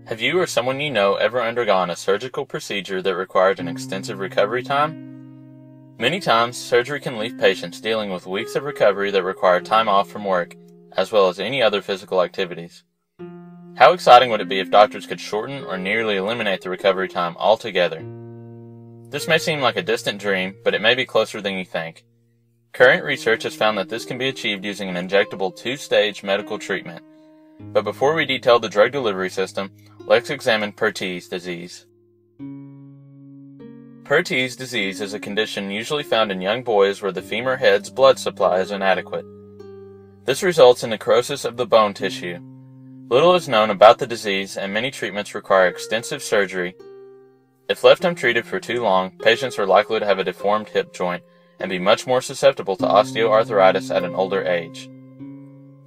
Have you or someone you know ever undergone a surgical procedure that required an extensive recovery time? Many times, surgery can leave patients dealing with weeks of recovery that require time off from work, as well as any other physical activities. How exciting would it be if doctors could shorten or nearly eliminate the recovery time altogether? This may seem like a distant dream, but it may be closer than you think. Current research has found that this can be achieved using an injectable two-stage medical treatment. But before we detail the drug delivery system, let's examine Perthes disease. Perthes disease is a condition usually found in young boys where the femur head's blood supply is inadequate. This results in necrosis of the bone tissue. Little is known about the disease, and many treatments require extensive surgery. If left untreated for too long, patients are likely to have a deformed hip joint and be much more susceptible to osteoarthritis at an older age.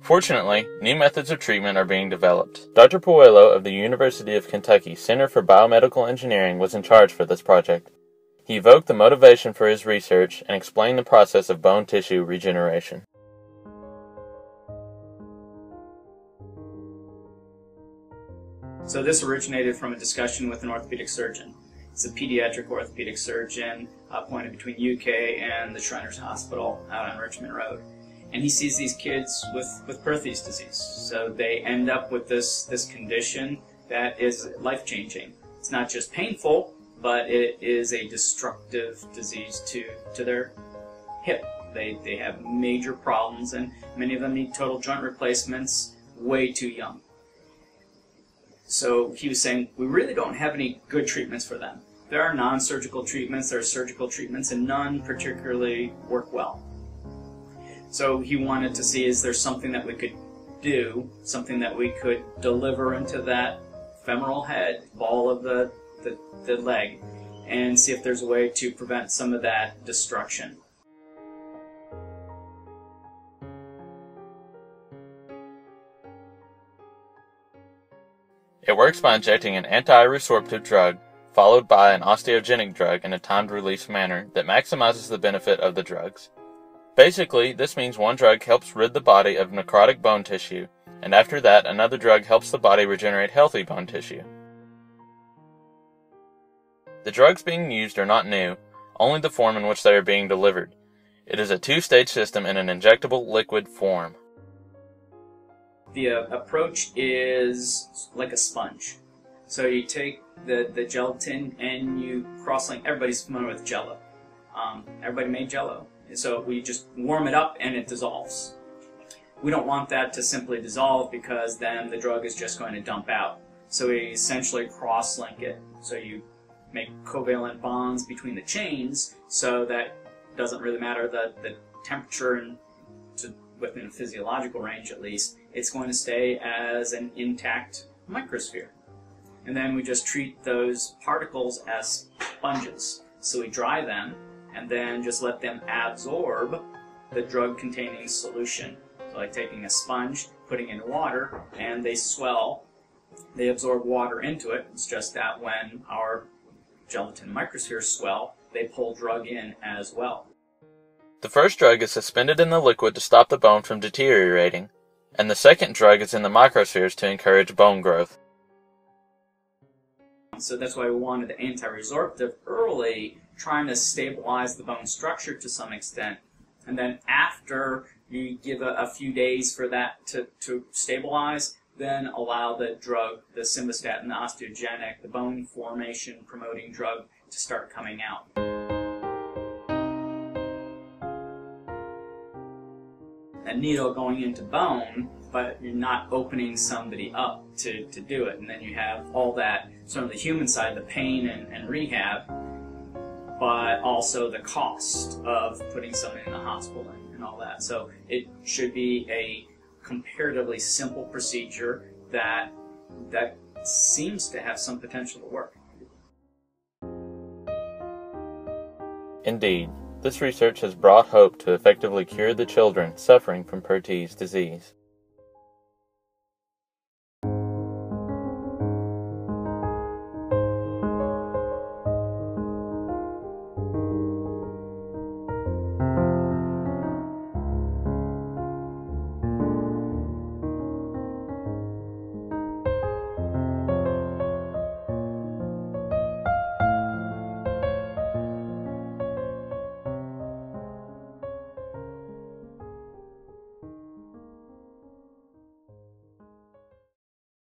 Fortunately, new methods of treatment are being developed. Dr. Puello of the University of Kentucky Center for Biomedical Engineering was in charge for this project. He evoked the motivation for his research and explained the process of bone tissue regeneration. So this originated from a discussion with an orthopedic surgeon. It's a pediatric orthopedic surgeon appointed between UK and the Shriners Hospital out on Richmond Road. And he sees these kids with Perthes disease. So they end up with this condition that is life-changing. It's not just painful, but it is a destructive disease to their hip. They have major problems, and many of them need total joint replacements way too young. So he was saying, we really don't have any good treatments for them. There are non-surgical treatments, there are surgical treatments, and none particularly work well. So he wanted to see, is there something that we could do, something that we could deliver into that femoral head, ball of the leg, and see if there's a way to prevent some of that destruction. It works by injecting an anti-resorptive drug, followed by an osteogenic drug in a timed-release manner that maximizes the benefit of the drugs. Basically, this means one drug helps rid the body of necrotic bone tissue, and after that, another drug helps the body regenerate healthy bone tissue. The drugs being used are not new, only the form in which they are being delivered. It is a two-stage system in an injectable liquid form. The approach is like a sponge. So you take the gelatin and you cross-link. Everybody's familiar with Jell-O. Everybody made Jell-O. So we just warm it up and it dissolves. We don't want that to simply dissolve because then the drug is just going to dump out. So we essentially cross-link it. So you make covalent bonds between the chains so that it doesn't really matter the temperature and within a physiological range at least, it's going to stay as an intact microsphere. And then we just treat those particles as sponges. So we dry them and then just let them absorb the drug-containing solution. So like taking a sponge, putting in water, and they swell. They absorb water into it. It's just that when our gelatin microspheres swell, they pull drug in as well. The first drug is suspended in the liquid to stop the bone from deteriorating, and the second drug is in the microspheres to encourage bone growth. So that's why we wanted the anti-resorptive early, trying to stabilize the bone structure to some extent. And then after you give a few days for that to stabilize, then allow the drug, the simvastatin, the osteogenic, the bone formation promoting drug to start coming out. A needle going into bone, but you're not opening somebody up to do it. And then you have all that, sort of the human side, the pain and rehab, but also the cost of putting somebody in the hospital and all that. So it should be a comparatively simple procedure that seems to have some potential to work. Indeed, this research has brought hope to effectively cure the children suffering from Perthes disease.